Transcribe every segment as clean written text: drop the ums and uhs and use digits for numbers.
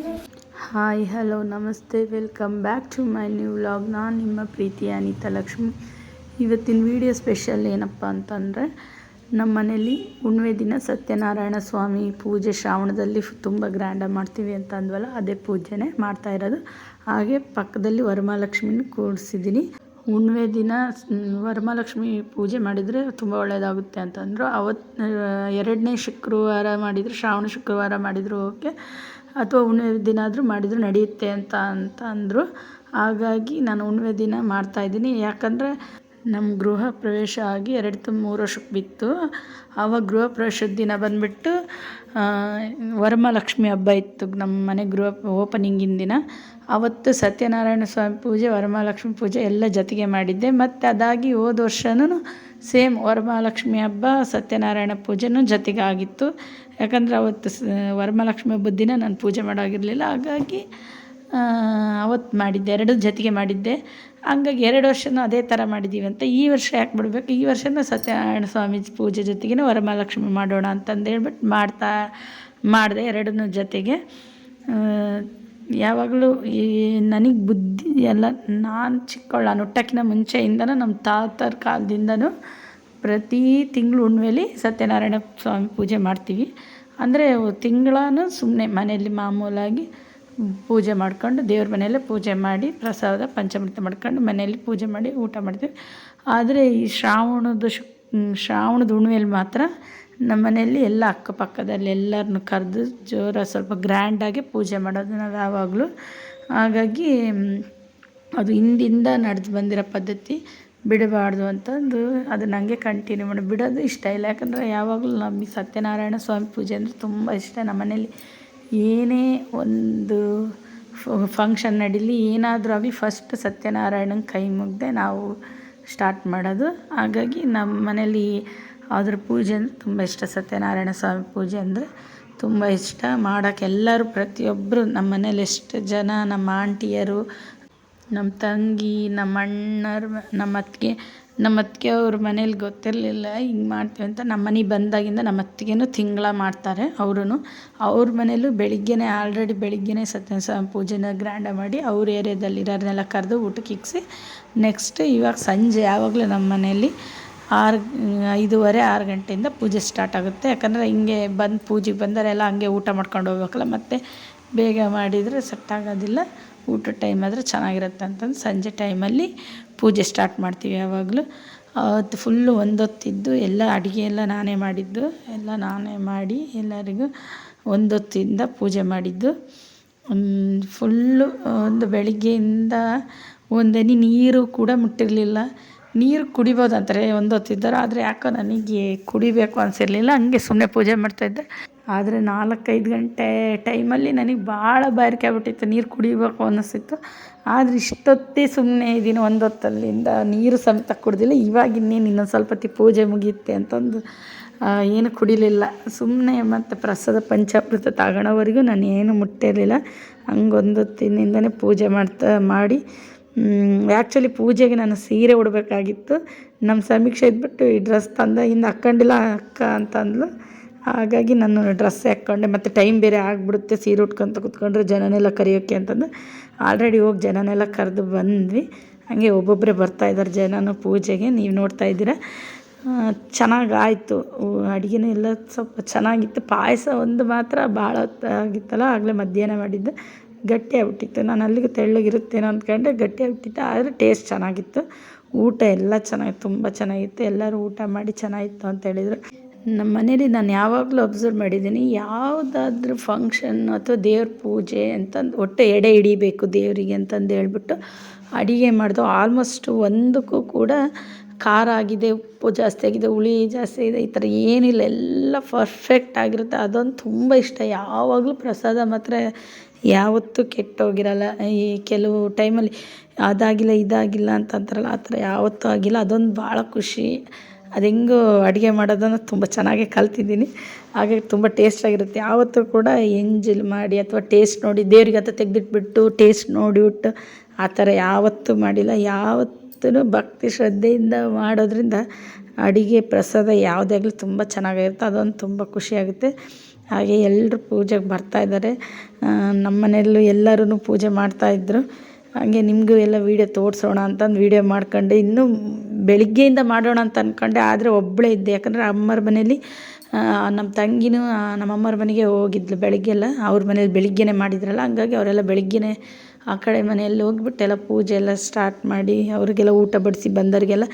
Hi hello ನಮಸ್ತೆ, welcome back to my new vlog. ನಾನು ನಿಮ್ಮ ಪ್ರೀತಿಯ ಅನಿತಾ ಲಕ್ಷ್ಮಿ. ಇವತ್ತಿನ ವಿಡಿಯೋ ಸ್ಪೆಷಲ್ ಏನಪ್ಪ ಅಂತಂದರೆ, ನಮ್ಮ ಮನೇಲಿ ಹುಣ್ಣಿಮೆ ದಿನ ಸತ್ಯನಾರಾಯಣ ಸ್ವಾಮಿ ಪೂಜೆ ಶ್ರಾವಣದಲ್ಲಿ ತುಂಬ ಗ್ರ್ಯಾಂಡಾಗಿ ಮಾಡ್ತೀವಿ ಅಂತ ಅಂದ್ವಲ್ಲ, ಅದೇ ಪೂಜೆನೇ ಮಾಡ್ತಾ ಇರೋದು. ಹಾಗೆ ಪಕ್ಕದಲ್ಲಿ ವರಮಹಾಲಕ್ಷ್ಮಿನ ಕೂರಿಸಿದ್ದೀನಿ. ಹುಣ್ಣಿಮೆ ದಿನ ವರಮಹಾಲಕ್ಷ್ಮಿ ಪೂಜೆ ಮಾಡಿದರೆ ತುಂಬ ಒಳ್ಳೆಯದಾಗುತ್ತೆ ಅಂತಂದರು. ಅವತ್ತು ಎರಡನೇ ಶುಕ್ರವಾರ ಮಾಡಿದರೆ, ಶ್ರಾವಣ ಶುಕ್ರವಾರ ಮಾಡಿದರೂ ಓಕೆ, ಅಥವಾ ಹುಣ್ಣಿಮೆ ದಿನ ಆದರೂ ಮಾಡಿದರೂ ನಡೆಯುತ್ತೆ ಅಂತ ಅಂದರು. ಹಾಗಾಗಿ ನಾನು ಹುಣ್ಣಿಮೆ ದಿನ ಮಾಡ್ತಾಯಿದ್ದೀನಿ. ಯಾಕಂದರೆ ನಮ್ಮ ಗೃಹ ಪ್ರವೇಶ ಆಗಿ 2-3 ವರ್ಷಕ್ಕೆ ಬಿತ್ತು. ಆವಾಗ ಗೃಹ ಪ್ರವೇಶದ ದಿನ ಬಂದುಬಿಟ್ಟು ವರಮಹಾಲಕ್ಷ್ಮಿ ಹಬ್ಬ ಇತ್ತು. ನಮ್ಮ ಮನೆ ಗೃಹ ಓಪನಿಂಗಿನ ದಿನ ಅವತ್ತು ಸತ್ಯನಾರಾಯಣ ಸ್ವಾಮಿ ಪೂಜೆ, ವರಮಹಾಲಕ್ಷ್ಮಿ ಪೂಜೆ ಎಲ್ಲ ಜೊತೆಗೆ ಮಾಡಿದ್ದೆ. ಮತ್ತು ಅದಾಗಿ ಹೋದ ವರ್ಷವೂ ಸೇಮ್ ವರಮಹಾಲಕ್ಷ್ಮಿ ಹಬ್ಬ ಸತ್ಯನಾರಾಯಣ ಪೂಜೆನೂ ಜೊತೆಗೆ ಆಗಿತ್ತು. ಯಾಕಂದರೆ ಅವತ್ತು ವರಮಹಾಲಕ್ಷ್ಮಿ ಹಬ್ಬದ ದಿನ ನಾನು ಪೂಜೆ ಮಾಡೋಗಿರಲಿಲ್ಲ. ಹಾಗಾಗಿ ಅವತ್ತು ಮಾಡಿದ್ದೆ, ಎರಡು ಜೊತೆಗೆ ಮಾಡಿದ್ದೆ. ಹಂಗಾಗಿ 2 ವರ್ಷವೂ ಅದೇ ಥರ ಮಾಡಿದ್ದೀವಿ ಅಂತ ಈ ವರ್ಷ ಯಾಕೆ ಬಿಡಬೇಕು, ಈ ವರ್ಷವೂ ಸತ್ಯನಾರಾಯಣ ಸ್ವಾಮಿ ಪೂಜೆ ಜೊತೆಗೇ ವರಮಹಾಲಕ್ಷ್ಮಿ ಮಾಡೋಣ ಅಂತಂದೇಳ್ಬಿಟ್ಟು ಮಾಡಿದೆ ಎರಡನ್ನೂ ಜೊತೆಗೆ. ಯಾವಾಗಲೂ ನನಗೆ ಬುದ್ಧಿ ಎಲ್ಲ, ನಾನು ಚಿಕ್ಕವಳು, ನಾನು ಹುಟ್ಟೋಕ್ಕಿಂತ ಮುಂಚೆಯಿಂದನೂ ನಮ್ಮ ತಾತರ ಕಾಲದಿಂದನೂ ಪ್ರತಿ ತಿಂಗಳು ಹುಣ್ಣಿಮೆಲಿ ಸತ್ಯನಾರಾಯಣ ಸ್ವಾಮಿ ಪೂಜೆ ಮಾಡ್ತೀವಿ. ಅಂದರೆ ತಿಂಗಳೂ ಸುಮ್ಮನೆ ಮನೆಯಲ್ಲಿ ಮಾಮೂಲಾಗಿ ಪೂಜೆ ಮಾಡ್ಕೊಂಡು, ದೇವ್ರ ಮನೆಯಲ್ಲೇ ಪೂಜೆ ಮಾಡಿ, ಪ್ರಸಾದ ಪಂಚಾಮೃತ ಮಾಡ್ಕೊಂಡು ಮನೆಯಲ್ಲಿ ಪೂಜೆ ಮಾಡಿ ಊಟ ಮಾಡ್ತೀವಿ. ಆದರೆ ಈ ಶ್ರಾವಣದ ಹುಣ್ಣಿಮೆಯಲ್ಲಿ ಮಾತ್ರ ನಮ್ಮ ಮನೆಯಲ್ಲಿ ಎಲ್ಲ ಅಕ್ಕಪಕ್ಕದಲ್ಲಿ ಎಲ್ಲರನ್ನು ಕರೆದು ಜೋರಾಗಿ ಸ್ವಲ್ಪ ಗ್ರ್ಯಾಂಡಾಗಿ ಪೂಜೆ ಮಾಡೋದು ನಾವು ಯಾವಾಗಲೂ. ಹಾಗಾಗಿ ಅದು ಹಿಂದಿಂದ ನಡೆದು ಬಂದಿರೋ ಪದ್ಧತಿ, ಬಿಡಬಾರ್ದು ಅಂತಂದು ಅದನ್ನು ಹಂಗೆ ಕಂಟಿನ್ಯೂ ಮಾಡಿ, ಬಿಡೋದು ಇಷ್ಟ ಇಲ್ಲ. ಯಾಕಂದರೆ ಯಾವಾಗಲೂ ನಮಗೆ ಸತ್ಯನಾರಾಯಣ ಸ್ವಾಮಿ ಪೂಜೆ ಅಂದರೆ ತುಂಬ ಇಷ್ಟ. ನಮ್ಮ ಮನೇಲಿ ಏನೇ ಒಂದು ಫಂಕ್ಷನ್ ನಡೀಲಿ, ಏನಾದರೂ ಆಗಲಿ ಫಸ್ಟ್ ಸತ್ಯನಾರಾಯಣನ ಕೈ ಮುಗ್ದೆ ನಾವು ಸ್ಟಾರ್ಟ್ ಮಾಡೋದು. ಹಾಗಾಗಿ ನಮ್ಮ ಮನೇಲಿ ಅದ್ರ ಪೂಜೆ ಅಂದರೆ ತುಂಬ ಇಷ್ಟ. ಸತ್ಯನಾರಾಯಣ ಸ್ವಾಮಿ ಪೂಜೆ ಅಂದರೆ ತುಂಬ ಇಷ್ಟ ಮಾಡೋಕ್ಕೆ. ಎಲ್ಲರೂ ಪ್ರತಿಯೊಬ್ಬರು ನಮ್ಮ ಮನೇಲಿ ಎಷ್ಟು ಜನ, ನಮ್ಮ ಆಂಟಿಯರು, ನಮ್ಮ ತಂಗಿ, ನಮ್ಮ ಅಣ್ಣರು, ನಮ್ಮ ಅತ್ತಿಗೆ ಅವ್ರ ಮನೇಲಿ ಗೊತ್ತಿರಲಿಲ್ಲ ಹಿಂಗೆ ಮಾಡ್ತೀವಿ ಅಂತ. ನಮ್ಮ ಮನೆಗೆ ಬಂದಾಗಿಂದ ನಮ್ಮ ಅತ್ತಿಗೆನೂ ತಿಂಗಳ ಮಾಡ್ತಾರೆ. ಅವ್ರ ಮನೇಲೂ ಆಲ್ರೆಡಿ ಬೆಳಿಗ್ಗೆನೇ ಸತ್ಯನಾರಾಯಣ ಸ್ವಾಮಿ ಪೂಜೆನ ಗ್ರ್ಯಾಂಡಾಗಿ ಮಾಡಿ ಅವ್ರ ಏರಿಯಾದಲ್ಲಿರೋರನ್ನೆಲ್ಲ ಕರೆದು ಊಟಕ್ಕೆ ಇಕ್ಕಿಸಿ, ನೆಕ್ಸ್ಟ್ ಇವಾಗ ಸಂಜೆ ಯಾವಾಗಲೂ ನಮ್ಮ ಮನೆಯಲ್ಲಿ 5:30-6 ಗಂಟೆಯಿಂದ ಪೂಜೆ ಸ್ಟಾರ್ಟ್ ಆಗುತ್ತೆ. ಯಾಕಂದರೆ ಹಿಂಗೆ ಪೂಜೆಗೆ ಬಂದವರೆಲ್ಲ ಹಂಗೆ ಊಟ ಮಾಡ್ಕೊಂಡು ಹೋಗ್ಬೇಕಲ್ಲ, ಮತ್ತು ಬೇಗ ಮಾಡಿದರೆ ಸೆಟ್ ಆಗೋದಿಲ್ಲ. ಊಟದ ಟೈಮ್ ಆದರೆ ಚೆನ್ನಾಗಿರುತ್ತೆ ಅಂತಂದು ಸಂಜೆ ಟೈಮಲ್ಲಿ ಪೂಜೆ ಸ್ಟಾರ್ಟ್ ಮಾಡ್ತೀವಿ ಯಾವಾಗಲೂ. ಅವತ್ತು ಫುಲ್ಲು ಒಂದೊತ್ತಿದ್ದು ಎಲ್ಲ ಅಡುಗೆ ಎಲ್ಲ ನಾನೇ ಮಾಡಿದ್ದು, ಎಲ್ಲ ನಾನೇ ಮಾಡಿ ಎಲ್ಲರಿಗೂ ಒಂದೊತ್ತಿಂದ ಪೂಜೆ ಮಾಡಿದ್ದು. ಫುಲ್ಲು ಒಂದು ಬೆಳಿಗ್ಗೆಯಿಂದ ಒಂದನಿ ನೀರು ಕೂಡ ಮುಟ್ಟಿರಲಿಲ್ಲ. ನೀರು ಕುಡಿಬೋದು ಅಂತಾರೆ ಒಂದೊತ್ತಿದ್ದರು, ಆದರೆ ಯಾಕೋ ನನಗೆ ಕುಡಿಬೇಕು ಅನಿಸಿರಲಿಲ್ಲ. ಹಂಗೆ ಸುಮ್ಮನೆ ಪೂಜೆ ಮಾಡ್ತಾಯಿದ್ದೆ. ಆದರೆ 4-5 ಗಂಟೆ ಟೈಮಲ್ಲಿ ನನಗೆ ಭಾಳ ಬಾಯಾರಿಕೆ ಆಗ್ಬಿಟ್ಟಿತ್ತು, ನೀರು ಕುಡಿಬೇಕು ಅನ್ನಿಸ್ತಿತ್ತು. ಆದರೆ ಇಷ್ಟೊತ್ತೇ ಸುಮ್ಮನೆ ಇದ್ದೀನಿ, ಒಂದೊತ್ತಲ್ಲಿಂದ ನೀರು ಸಮೇತ ಕುಡ್ದಿಲ್ಲ. ಇವಾಗ ಇನ್ನೊಂದು ಸ್ವಲ್ಪ ಹೊತ್ತಿ ಪೂಜೆ ಮುಗಿಯುತ್ತೆ ಅಂತಂದು ಏನು ಕುಡಿಲಿಲ್ಲ. ಸುಮ್ಮನೆ ಮತ್ತು ಪ್ರಸಾದ ಪಂಚಾಮೃತ ತಗೊಳ್ಳೋವರೆಗೂ ನಾನು ಏನು ಮುಟ್ಟಿರಲಿಲ್ಲ. ಹಂಗೆ ಒಂದೊತ್ತಿನಿಂದನೇ ಪೂಜೆ ಮಾಡಿ ಆ್ಯಕ್ಚುಲಿ ಪೂಜೆಗೆ ನಾನು ಸೀರೆ ಉಡಬೇಕಾಗಿತ್ತು. ನಮ್ಮ ಸಮೀಕ್ಷೆ ಇದ್ಬಿಟ್ಟು ಈ ಡ್ರೆಸ್ ತಂದಾಗಿಂದ ಹಾಕ್ಕೊಂಡಿಲ್ಲ ಅಕ್ಕ ಅಂತಂದ್ಲು. ಹಾಗಾಗಿ ನಾನು ಡ್ರೆಸ್ ಹಾಕ್ಕೊಂಡೆ, ಮತ್ತು ಟೈಮ್ ಬೇರೆ ಆಗಿಬಿಡುತ್ತೆ ಸೀರೆ ಉಟ್ಕೊತ ಕೂತ್ಕೊಂಡ್ರೆ ಜನನೆಲ್ಲ ಕರೆಯೋಕ್ಕೆ ಅಂತಂದು ಆಲ್ರೆಡಿ ಹೋಗಿ ಜನನೆಲ್ಲ ಕರೆದು ಬಂದ್ವಿ. ಹಾಗೆ ಒಬ್ಬೊಬ್ಬರೇ ಬರ್ತಾಯಿದ್ದಾರೆ ಜನನೂ ಪೂಜೆಗೆ. ನೀವು ನೋಡ್ತಾ ಇದ್ದೀರಾ. ಚೆನ್ನಾಗಾಯಿತು, ಅಡುಗೆನೂ ಎಲ್ಲ ಸ್ವಲ್ಪ ಚೆನ್ನಾಗಿತ್ತು. ಪಾಯಸ ಒಂದು ಮಾತ್ರ ಭಾಳ ಹೊತ್ತಾಗಿತ್ತಲ್ಲ, ಆಗಲೇ ಮಧ್ಯಾಹ್ನ ಮಾಡಿದ್ದೆ, ಗಟ್ಟಿ ಆಗ್ಬಿಟ್ಟಿತ್ತು. ನಾನು ಅಲ್ಲಿಗೆ ತೆಳ್ಳಗಿರುತ್ತೇನೋ ಅಂದ್ಕೊಂಡೆ, ಗಟ್ಟಿ ಆಗ್ಬಿಟ್ಟಿತ್ತು. ಆದರೆ ಟೇಸ್ಟ್ ಚೆನ್ನಾಗಿತ್ತು. ಊಟ ಎಲ್ಲ ಚೆನ್ನಾಗಿತ್ತು, ತುಂಬ ಚೆನ್ನಾಗಿತ್ತು. ಎಲ್ಲರೂ ಊಟ ಮಾಡಿ ಚೆನ್ನಾಗಿತ್ತು ಅಂತ ಹೇಳಿದರು. ನಮ್ಮ ಮನೇಲಿ ನಾನು ಯಾವಾಗಲೂ ಅಬ್ಸರ್ವ್ ಮಾಡಿದ್ದೀನಿ, ಯಾವುದಾದ್ರೂ ಫಂಕ್ಷನ್ ಅಥವಾ ದೇವ್ರ ಪೂಜೆ ಅಂತಂದು ಒಟ್ಟು ಎಡೆ ಹಿಡಿಬೇಕು ದೇವರಿಗೆ ಅಂತಂದು ಹೇಳ್ಬಿಟ್ಟು ಅಡುಗೆ ಮಾಡಿದೋ ಆಲ್ಮೋಸ್ಟ್ ಒಂದಕ್ಕೂ ಕೂಡ ಖಾರ ಆಗಿದೆ, ಉಪ್ಪು ಜಾಸ್ತಿ ಆಗಿದೆ, ಹುಳಿ ಜಾಸ್ತಿ ಆಗಿದೆ, ಈ ಥರ ಏನಿಲ್ಲ, ಎಲ್ಲ ಪರ್ಫೆಕ್ಟ್ ಆಗಿರುತ್ತೆ. ಅದೊಂದು ತುಂಬ ಇಷ್ಟ. ಯಾವಾಗಲೂ ಪ್ರಸಾದ ಮಾತ್ರ ಯಾವತ್ತೂ ಕೆಟ್ಟೋಗಿರಲ್ಲ. ಈ ಕೆಲವು ಟೈಮಲ್ಲಿ ಅದಾಗಿಲ್ಲ ಇದಾಗಿಲ್ಲ ಅಂತಂತಾರಲ್ಲ, ಆ ಥರ ಯಾವತ್ತೂ ಆಗಿಲ್ಲ. ಅದೊಂದು ಭಾಳ ಖುಷಿ. ಅದು ಹೆಂಗೋ ಅಡುಗೆ ಮಾಡೋದನ್ನು ತುಂಬ ಚೆನ್ನಾಗೇ ಕಲ್ತಿದ್ದೀನಿ. ಹಾಗಾಗಿ ತುಂಬ ಟೇಸ್ಟಾಗಿರುತ್ತೆ. ಯಾವತ್ತೂ ಕೂಡ ಎಂಜಲ್ ಮಾಡಿ ಅಥವಾ ಟೇಸ್ಟ್ ನೋಡಿ ದೇವ್ರಿಗೆ ಅಂತ ತೆಗೆದಿಟ್ಬಿಟ್ಟು ಟೇಸ್ಟ್ ನೋಡಿಬಿಟ್ಟು ಆ ಥರ ಯಾವತ್ತೂ ಮಾಡಿಲ್ಲ. ಯಾವತ್ತೂ ಭಕ್ತಿ ಶ್ರದ್ಧೆಯಿಂದ ಮಾಡೋದ್ರಿಂದ ಅಡುಗೆ ಪ್ರಸಾದ ಯಾವುದೇ ಆಗಲಿ ತುಂಬ ಚೆನ್ನಾಗಿರುತ್ತೆ. ಅದೊಂದು ತುಂಬ ಖುಷಿಯಾಗುತ್ತೆ. ಹಾಗೆ ಎಲ್ಲರೂ ಪೂಜೆಗೆ ಬರ್ತಾಯಿದ್ದಾರೆ. ನಮ್ಮ ಮನೆಯಲ್ಲೂ ಎಲ್ಲರೂ ಪೂಜೆ ಮಾಡ್ತಾಯಿದ್ರು. ಹಾಗೆ ನಿಮಗೂ ಎಲ್ಲ ವೀಡಿಯೋ ತೋರಿಸೋಣ ಅಂತಂದು ವೀಡಿಯೋ ಮಾಡ್ಕೊಂಡೆ. ಇನ್ನೂ ಬೆಳಿಗ್ಗೆಯಿಂದ ಮಾಡೋಣ ಅಂತ ಅಂದ್ಕೊಂಡೆ, ಆದರೆ ಒಬ್ಬಳೇ ಇದ್ದೆ. ಯಾಕಂದರೆ ಅಮ್ಮರ ಮನೇಲಿ ನಮ್ಮ ತಂಗಿನೂ ನಮ್ಮಮ್ಮರ ಮನೆಗೆ ಹೋಗಿದ್ಲು ಬೆಳಗ್ಗೆಲ್ಲ. ಅವ್ರ ಮನೇಲಿ ಬೆಳಿಗ್ಗೆನೇ ಮಾಡಿದ್ರಲ್ಲ, ಹಂಗಾಗಿ ಅವರೆಲ್ಲ ಬೆಳಿಗ್ಗೆನೇ ಆ ಕಡೆ ಮನೆಯಲ್ಲಿ ಹೋಗ್ಬಿಟ್ಟು ಎಲ್ಲ ಪೂಜೆ ಎಲ್ಲ ಸ್ಟಾರ್ಟ್ ಮಾಡಿ ಅವ್ರಿಗೆಲ್ಲ ಊಟ ಬಡಿಸಿ ಬಂದವರಿಗೆಲ್ಲ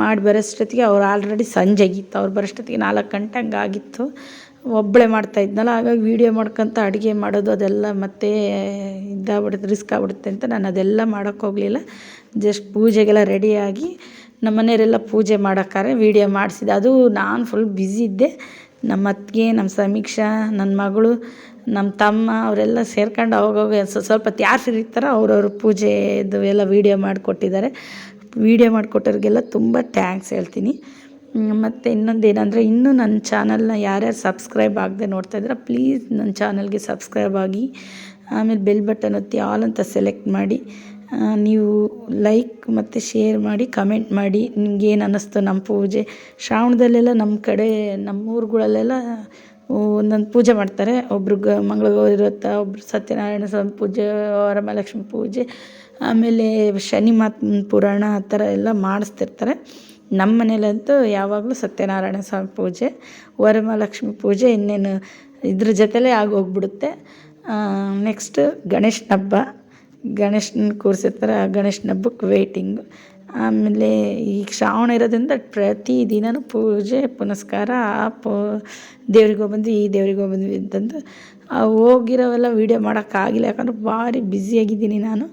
ಮಾಡಿ ಬರೋಷ್ಟೊತ್ತಿಗೆ ಅವ್ರು ಆಲ್ರೆಡಿ ಸಂಜೆ ಆಗಿತ್ತು. ಅವ್ರು ಬರೋಷ್ಟೊತ್ತಿಗೆ 4 ಗಂಟೆ ಹಂಗಾಗಿತ್ತು. ಒಬ್ಬಳೇ ಮಾಡ್ತಾಯಿದ್ನಲ್ಲ, ಹಾಗಾಗಿ ವೀಡಿಯೋ ಮಾಡ್ಕೊತ ಅಡುಗೆ ಮಾಡೋದು ಅದೆಲ್ಲ ಮತ್ತೆ ಇದಾಗ್ಬಿಡುತ್ತೆ, ರಿಸ್ಕ್ ಆಗ್ಬಿಡುತ್ತೆ ಅಂತ ನಾನು ಅದೆಲ್ಲ ಮಾಡೋಕ್ಕೆ ಹೋಗಲಿಲ್ಲ. ಜಸ್ಟ್ ಪೂಜೆಗೆಲ್ಲ ರೆಡಿಯಾಗಿ ನಮ್ಮ ಮನೆಯವರೆಲ್ಲ ಪೂಜೆ ಮಾಡೋಕ್ಕಾರೆ ವೀಡಿಯೋ ಮಾಡಿಸಿದೆ. ಅದು ನಾನು ಫುಲ್ ಬ್ಯುಸಿ ಇದ್ದೆ. ನಮ್ಮ ಅತ್ತಿಗೆ, ನಮ್ಮ ಸಮೀಕ್ಷಾ, ನನ್ನ ಮಗಳು, ನಮ್ಮ ತಮ್ಮ ಅವರೆಲ್ಲ ಸೇರ್ಕೊಂಡು ಅವಾಗವಾಗ ಸ್ವಲ್ಪ ಯಾರು ಫ್ರೀ ಇರ್ತಾರೋ ಅವ್ರವ್ರ ಪೂಜೆದು ಎಲ್ಲ ವೀಡಿಯೋ ಮಾಡಿಕೊಟ್ಟಿದ್ದಾರೆ. ವೀಡಿಯೋ ಮಾಡಿಕೊಟ್ಟವ್ರಿಗೆಲ್ಲ ತುಂಬ ಥ್ಯಾಂಕ್ಸ್ ಹೇಳ್ತೀನಿ. ಮತ್ತು ಇನ್ನೊಂದು ಏನಂದರೆ, ಇನ್ನೂ ನನ್ನ ಚಾನಲ್ನ ಯಾರ್ಯಾರು ಸಬ್ಸ್ಕ್ರೈಬ್ ಆಗದೆ ನೋಡ್ತಾಯಿದ್ರೆ ಪ್ಲೀಸ್ ನನ್ನ ಚಾನಲ್ಗೆ ಸಬ್ಸ್ಕ್ರೈಬ್ ಆಗಿ, ಆಮೇಲೆ ಬೆಲ್ ಬಟನ್ ಒತ್ತಿ ಆಲ್ ಅಂತ ಸೆಲೆಕ್ಟ್ ಮಾಡಿ, ನೀವು ಲೈಕ್ ಮತ್ತು ಶೇರ್ ಮಾಡಿ, ಕಮೆಂಟ್ ಮಾಡಿ ನಿಮ್ಗೇನು ಅನ್ನಿಸ್ತು ನಮ್ಮ ಪೂಜೆ. ಶ್ರಾವಣದಲ್ಲೆಲ್ಲ ನಮ್ಮ ಕಡೆ ನಮ್ಮ ಊರುಗಳಲ್ಲೆಲ್ಲ ಒಂದೊಂದು ಪೂಜೆ ಮಾಡ್ತಾರೆ. ಒಬ್ರು ಮಂಗಳಗೌರಿ ವ್ರತ, ಒಬ್ರು ಸತ್ಯನಾರಾಯಣ ಸ್ವಾಮಿ ಪೂಜೆ, ವರಮಹಾಲಕ್ಷ್ಮಿ ಪೂಜೆ, ಆಮೇಲೆ ಶನಿ ಪುರಾಣ ಆ ಥರ ಎಲ್ಲ ಮಾಡಿಸ್ತಿರ್ತಾರೆ. ನಮ್ಮ ಮನೇಲಂತೂ ಯಾವಾಗಲೂ ಸತ್ಯನಾರಾಯಣ ಸ್ವಾಮಿ ಪೂಜೆ, ವರಮಹಾಲಕ್ಷ್ಮಿ ಪೂಜೆ, ಇನ್ನೇನು ಇದ್ರ ಜೊತೆಲೇ ಆಗೋಗ್ಬಿಡುತ್ತೆ. ನೆಕ್ಸ್ಟ್ ಗಣೇಶನ ಹಬ್ಬ, ಗಣೇಶನ ಕೂರಿಸಿರ್ತಾರೆ. ಆ ಗಣೇಶನ ಹಬ್ಬಕ್ಕೆ ವೇಟಿಂಗು. ಆಮೇಲೆ ಈಗ ಶ್ರಾವಣ ಇರೋದ್ರಿಂದ ಪ್ರತಿ ದಿನವೂ ಪೂಜೆ ಪುನಸ್ಕಾರ, ದೇವ್ರಿಗೆ ಹೋಗ್ಬಂದ್ವಿ, ಈ ದೇವ್ರಿಗೆ ಹೋಗ್ಬಂದ್ವಿ ಅಂತಂದು ಹೋಗಿರೋವೆಲ್ಲ ವೀಡಿಯೋ ಮಾಡೋಕ್ಕಾಗಿಲ್ಲ. ಯಾಕಂದ್ರೆ ಭಾರಿ ಬ್ಯುಸಿಯಾಗಿದ್ದೀನಿ ನಾನು.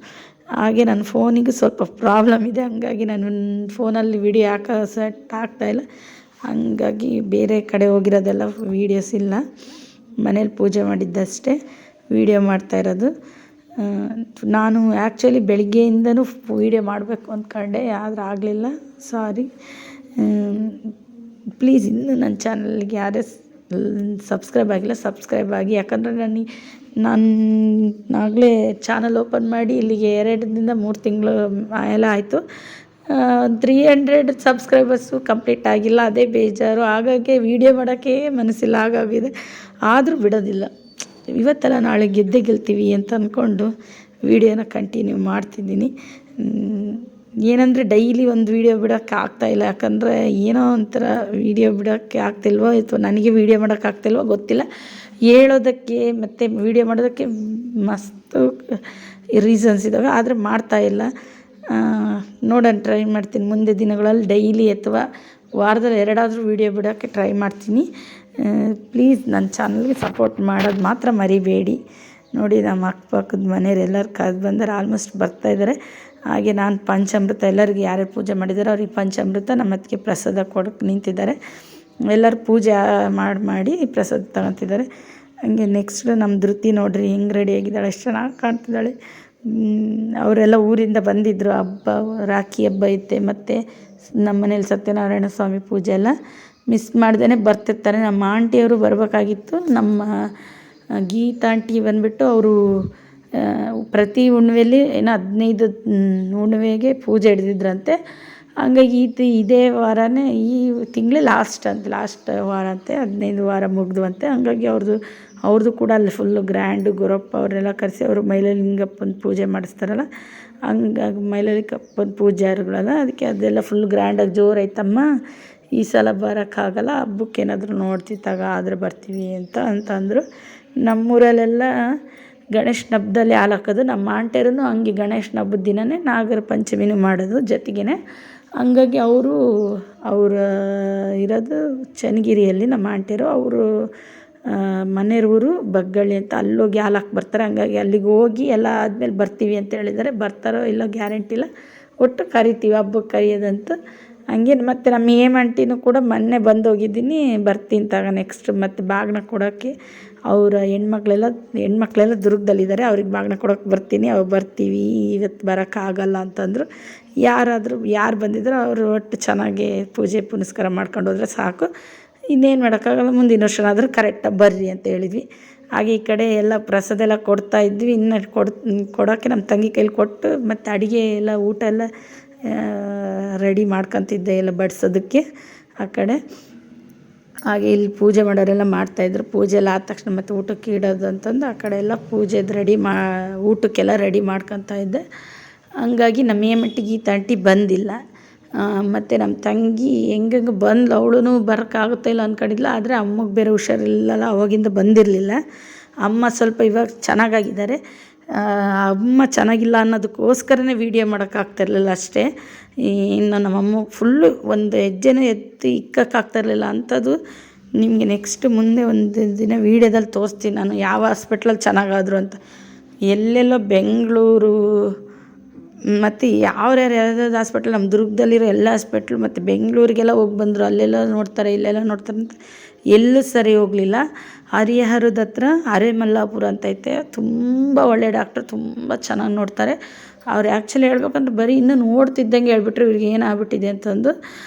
ಹಾಗೆ ನನ್ನ ಫೋನಿಗೂ ಸ್ವಲ್ಪ ಪ್ರಾಬ್ಲಮ್ ಇದೆ, ಹಂಗಾಗಿ ನಾನು ಫೋನಲ್ಲಿ ವೀಡಿಯೋ ಸೆಟ್ ಆಗ್ತಾಯಿಲ್ಲ. ಹಂಗಾಗಿ ಬೇರೆ ಕಡೆ ಹೋಗಿರೋದೆಲ್ಲ ವೀಡಿಯೋಸ್ ಇಲ್ಲ. ಮನೇಲಿ ಪೂಜೆ ಮಾಡಿದ್ದಷ್ಟೇ ವೀಡಿಯೋ ಮಾಡ್ತಾಯಿರೋದು. ನಾನು ಆ್ಯಕ್ಚುಲಿ ಬೆಳಿಗ್ಗೆಯಿಂದನೂ ವೀಡಿಯೋ ಮಾಡಬೇಕು ಅಂದ್ಕೊಂಡೆ, ಆದರೆ ಆಗಲಿಲ್ಲ, ಸಾರಿ. ಪ್ಲೀಸ್ ಇನ್ನೂ ನನ್ನ ಚಾನಲ್ಗೆ ಯಾರೇ ಸಬ್ಸ್ಕ್ರೈಬ್ ಆಗಿಲ್ಲ ಸಬ್ಸ್ಕ್ರೈಬ್ ಆಗಿ. ಯಾಕಂದರೆ ನಾನು ಆಗಲೇ ಚಾನಲ್ ಓಪನ್ ಮಾಡಿ ಇಲ್ಲಿಗೆ 2-3 ತಿಂಗಳು ಎಲ್ಲ ಆಯಿತು. 300 ಸಬ್ಸ್ಕ್ರೈಬರ್ಸು ಕಂಪ್ಲೀಟ್ ಆಗಿಲ್ಲ, ಅದೇ ಬೇಜಾರು. ಹಾಗಾಗಿ ವೀಡಿಯೋ ಮಾಡೋಕ್ಕೆ ಮನಸ್ಸಿಲ್ಲ, ಆಗಾಗಿದೆ. ಆದರೂ ಬಿಡೋದಿಲ್ಲ. ಇವತ್ತೆಲ್ಲ ನಾಳೆ ಗೆಲ್ತೀವಿ ಅಂತ ಅಂದ್ಕೊಂಡು ವೀಡಿಯೋನ ಕಂಟಿನ್ಯೂ ಮಾಡ್ತಿದ್ದೀನಿ. ಏನಂದರೆ ಡೈಲಿ ಒಂದು ವೀಡಿಯೋ ಬಿಡೋಕ್ಕೆ ಆಗ್ತಾಯಿಲ್ಲ. ಯಾಕಂದರೆ ಏನೋ ಒಂಥರ ವೀಡಿಯೋ ಬಿಡೋಕ್ಕೆ ಆಗ್ತಿಲ್ವೋ ಅಥವಾ ನನಗೆ ವೀಡಿಯೋ ಮಾಡೋಕ್ಕೆ ಆಗ್ತಿಲ್ವೋ ಗೊತ್ತಿಲ್ಲ. ಹೇಳೋದಕ್ಕೆ ಮತ್ತು ವೀಡಿಯೋ ಮಾಡೋದಕ್ಕೆ ಮಸ್ತು ರೀಸನ್ಸ್ ಇದ್ದಾವೆ, ಆದರೆ ಮಾಡ್ತಾಯಿಲ್ಲ. ನೋಡೋಣ, ಟ್ರೈ ಮಾಡ್ತೀನಿ ಮುಂದೆ ದಿನಗಳಲ್ಲಿ ಡೈಲಿ ಅಥವಾ ವಾರದಲ್ಲಿ 2 ವೀಡಿಯೋ ಬಿಡೋಕ್ಕೆ ಟ್ರೈ ಮಾಡ್ತೀನಿ. ಪ್ಲೀಸ್ ನನ್ನ ಚಾನಲ್ಗೆ ಸಪೋರ್ಟ್ ಮಾಡೋದು ಮಾತ್ರ ಮರಿಬೇಡಿ. ನೋಡಿ, ನಮ್ಮ ಅಕ್ಕಪಕ್ಕದ ಮನೆಯವ್ರು ಎಲ್ಲರೂ ಕರೆದು ಬಂದರೆ ಆಲ್ಮೋಸ್ಟ್ ಬರ್ತಾಯಿದ್ದಾರೆ. ಹಾಗೆ ನಾನು ಪಂಚಾಮೃತ ಎಲ್ಲರಿಗೆ ಯಾರ್ಯಾರು ಪೂಜೆ ಮಾಡಿದ್ದಾರೆ ಅವ್ರಿಗೆ ಪಂಚಾಮೃತ ನಮ್ಮ ಅತ್ತಿಗೆ ಪ್ರಸಾದ ಕೊಡೋಕ್ಕೆ ನಿಂತಿದ್ದಾರೆ. ಎಲ್ಲರೂ ಪೂಜೆ ಮಾಡಿ ಪ್ರಸಾದ ತಗೊತಿದ್ದಾರೆ. ಹಾಗೆ ನೆಕ್ಸ್ಟ್ ನಮ್ಮ ಧೃತಿ ನೋಡ್ರಿ ಹೆಂಗೆ ರೆಡಿಯಾಗಿದ್ದಾಳೆ, ಎಷ್ಟು ಚೆನ್ನಾಗಿ ಕಾಣ್ತಿದ್ದಾಳೆ. ಅವರೆಲ್ಲ ಊರಿಂದ ಬಂದಿದ್ದರು. ಹಬ್ಬ ರಾಖಿ ಹಬ್ಬ ಐತೆ, ಮತ್ತು ನಮ್ಮ ಮನೇಲಿ ಸತ್ಯನಾರಾಯಣ ಸ್ವಾಮಿ ಪೂಜೆ ಎಲ್ಲ ಮಿಸ್ ಮಾಡ್ದೇ ಬರ್ತಿರ್ತಾರೆ. ನಮ್ಮ ಆಂಟಿಯವರು ಬರಬೇಕಾಗಿತ್ತು. ನಮ್ಮ ಗೀತಾ ಆಂಟಿ ಬಂದುಬಿಟ್ಟು ಅವರು ಪ್ರತಿ ಹುಣ್ಣಿಮೆಯಲ್ಲಿ ಏನೋ 15 ಹುಣ್ಣಿಮೆಗೆ ಪೂಜೆ ಹಿಡ್ದಿದ್ರಂತೆ. ಹಂಗಾಗಿ ಇದೇ ವಾರನೇ ಈ ತಿಂಗಳೇ ಲಾಸ್ಟ್ ವಾರ ಅಂತೆ, 15 ವಾರ ಮುಗಿದ್ವಂತೆ. ಹಂಗಾಗಿ ಅವ್ರದ್ದು ಕೂಡ ಅಲ್ಲಿ ಫುಲ್ಲು ಗ್ರ್ಯಾಂಡು. ಗುರಪ್ಪ ಅವರೆಲ್ಲ ಕರೆಸಿ ಅವರು ಮೈಲಲಿಂಗಪ್ಪನ ಪೂಜೆ ಮಾಡಿಸ್ತಾರಲ್ಲ, ಹಂಗಾಗಿ ಮೈಲಲಿಂಗಪ್ಪನ ಪೂಜಾರಿಗಳಲ್ಲ, ಅದಕ್ಕೆ ಅದೆಲ್ಲ ಫುಲ್ ಗ್ರ್ಯಾಂಡಾಗಿ ಜೋರೈತಮ್ಮ. ಈ ಸಲ ಬರೋಕ್ಕಾಗಲ್ಲ, ಹಬ್ಬಕ್ಕೆ ಏನಾದರೂ ನೋಡ್ತಿದ್ದಾಗ ಆದರೆ ಬರ್ತೀವಿ ಅಂತಂದರು. ನಮ್ಮೂರಲ್ಲೆಲ್ಲ ಗಣೇಶನ ಹಬ್ಬದಲ್ಲಿ ಹಾಲು ಹಾಕೋದು. ನಮ್ಮ ಆಂಟಿಯರೂ ಹಂಗೆ ಗಣೇಶನ ಹಬ್ಬದ ದಿನವೇ ನಾಗರ ಪಂಚಮಿನೂ ಮಾಡೋದು ಜೊತೆಗೇ. ಹಂಗಾಗಿ ಅವ್ರು ಇರೋದು ಚನ್ನಗಿರಿಯಲ್ಲಿ. ನಮ್ಮ ಆಂಟಿಯರು ಅವರು ಮನೆಯವ್ರ ಊರು ಬಗ್ಗಳ್ಳಿ ಅಂತ, ಅಲ್ಲೋಗಿ ಹಾಲು ಹಾಕಿ ಬರ್ತಾರೆ. ಹಂಗಾಗಿ ಅಲ್ಲಿಗೆ ಹೋಗಿ ಎಲ್ಲ ಆದಮೇಲೆ ಬರ್ತೀವಿ ಅಂತ ಹೇಳಿದ್ದಾರೆ. ಬರ್ತಾರೋ ಇಲ್ಲ ಗ್ಯಾರಂಟಿ ಇಲ್ಲ, ಒಟ್ಟು ಕರಿತೀವಿ ಹಬ್ಬಕ್ಕೆ ಕರೆಯೋದಂತ. ಹಂಗೆ ಮತ್ತು ನಮ್ಮ ಆಂಟಿನೂ ಕೂಡ ಮೊನ್ನೆ ಬಂದೋಗಿದ್ದೀನಿ, ಬರ್ತೀನಿ ನೆಕ್ಸ್ಟ್ ಮತ್ತು ಬಾಗಿನ ಕೊಡೋಕ್ಕೆ. ಅವರ ಹೆಣ್ಮಕ್ಳೆಲ್ಲ ದುರ್ಗದಲ್ಲಿದ್ದಾರೆ, ಅವ್ರಿಗೆ ಬಾಗಿನ ಕೊಡೋಕ್ಕೆ ಬರ್ತೀನಿ. ಬರ್ತೀವಿ, ಇವತ್ತು ಬರೋಕ್ಕಾಗಲ್ಲ ಅಂತಂದರು. ಯಾರು ಬಂದಿದ್ರು ಅವರು ಒಟ್ಟು ಚೆನ್ನಾಗಿ ಪೂಜೆ ಪುನಸ್ಕಾರ ಮಾಡ್ಕೊಂಡು ಹೋದರೆ ಸಾಕು, ಇನ್ನೇನು ಮಾಡೋಕ್ಕಾಗಲ್ಲ. ಮುಂದಿನ ವರ್ಷನಾದರೂ ಕರೆಕ್ಟಾಗಿ ಬರ್ರಿ ಅಂತ ಹೇಳಿದ್ವಿ. ಹಾಗೆ ಈ ಕಡೆ ಎಲ್ಲ ಪ್ರಸಾದ ಎಲ್ಲ ಕೊಡ್ತಾಯಿದ್ವಿ. ಇನ್ನು ಕೊಡೋಕ್ಕೆ ನಮ್ಮ ತಂಗಿ ಕೈಲಿ ಕೊಟ್ಟು ಮತ್ತು ಅಡುಗೆ ಎಲ್ಲ ಊಟ ಎಲ್ಲ ರೆಡಿ ಮಾಡ್ಕೊತಿದ್ದೆ ಎಲ್ಲ ಬಡಿಸೋದಕ್ಕೆ. ಆ ಕಡೆ ಹಾಗೆ ಇಲ್ಲಿ ಪೂಜೆ ಮಾಡೋರೆಲ್ಲ ಮಾಡ್ತಾಯಿದ್ರು. ಪೂಜೆ ಎಲ್ಲ ಆದ ತಕ್ಷಣ ಮತ್ತು ಊಟಕ್ಕೆ ಇಡೋದು ಅಂತಂದು ಆ ಕಡೆ ಎಲ್ಲ ಪೂಜೆದು ಊಟಕ್ಕೆಲ್ಲ ರೆಡಿ ಮಾಡ್ಕೊತಾ ಇದ್ದೆ. ಹಂಗಾಗಿ ನಮ್ಮ ಮಟ್ಟಿಗೆ ಈ ತಂಟಿ ಬಂದಿಲ್ಲ. ಮತ್ತು ನಮ್ಮ ತಂಗಿ ಹೆಂಗೆ ಬಂದ್ಲು, ಅವಳು ಬರೋಕ್ಕಾಗುತ್ತಾ ಇಲ್ಲ ಅಂದ್ಕೊಂಡಿದ್ಲು. ಆದರೆ ಅಮ್ಮಗೆ ಬೇರೆ ಹುಷಾರಿಲ್ಲಲ್ಲ, ಅವಾಗಿಂದ ಬಂದಿರಲಿಲ್ಲ. ಅಮ್ಮ ಸ್ವಲ್ಪ ಇವಾಗ ಚೆನ್ನಾಗಾಗಿದ್ದಾರೆ. ಅಮ್ಮ ಚೆನ್ನಾಗಿಲ್ಲ ಅನ್ನೋದಕ್ಕೋಸ್ಕರನೇ ವೀಡಿಯೋ ಮಾಡೋಕ್ಕಾಗ್ತಾಯಿರಲಿಲ್ಲ ಅಷ್ಟೇ. ಇನ್ನು ನಮ್ಮಮ್ಮ ಫುಲ್ಲು ಒಂದು ಹೆಜ್ಜೆನೂ ಎತ್ತಿ ಇಕ್ಕೋಕ್ಕಾಗ್ತಾಯಿರಲಿಲ್ಲ. ಅಂಥದ್ದು ನಿಮಗೆ ನೆಕ್ಸ್ಟ್ ಮುಂದೆ ಒಂದು ದಿನ ವೀಡಿಯೋದಲ್ಲಿ ತೋರಿಸ್ತೀನಿ ನಾನು ಯಾವ ಹಾಸ್ಪಿಟ್ಲಲ್ಲಿ ಚೆನ್ನಾಗಾದರು ಅಂತ. ಎಲ್ಲೆಲ್ಲೋ ಬೆಂಗಳೂರು ಮತ್ತು ಯಾವ್ಯಾವ್ದು ಹಾಸ್ಪಿಟ್ಲ್, ನಮ್ಮ ದುರ್ಗದಲ್ಲಿರೋ ಎಲ್ಲ ಹಾಸ್ಪಿಟ್ಲು ಮತ್ತು ಬೆಂಗಳೂರಿಗೆಲ್ಲ ಹೋಗಿ ಬಂದರು. ಅಲ್ಲೆಲ್ಲ ನೋಡ್ತಾರೆ, ಇಲ್ಲೆಲ್ಲ ನೋಡ್ತಾರೆ ಅಂತ ಎಲ್ಲೂ ಸರಿ ಹೋಗಲಿಲ್ಲ. ಹರಿಹರದ ಹತ್ರ ಅರೆಮಲ್ಲಾಪುರ ಅಂತೈತೆ, ತುಂಬ ಒಳ್ಳೆ ಡಾಕ್ಟ್ರು, ತುಂಬ ಚೆನ್ನಾಗಿ ನೋಡ್ತಾರೆ. ಅವ್ರು ಆ್ಯಕ್ಚುಲಿ ಹೇಳ್ಬೇಕಂದ್ರೆ ಬರೀ ಇನ್ನೂ ನೋಡ್ತಿದ್ದಂಗೆ ಹೇಳ್ಬಿಟ್ರು ಇವ್ರಿಗೆ ಏನಾಗ್ಬಿಟ್ಟಿದೆ ಅಂತಂದು.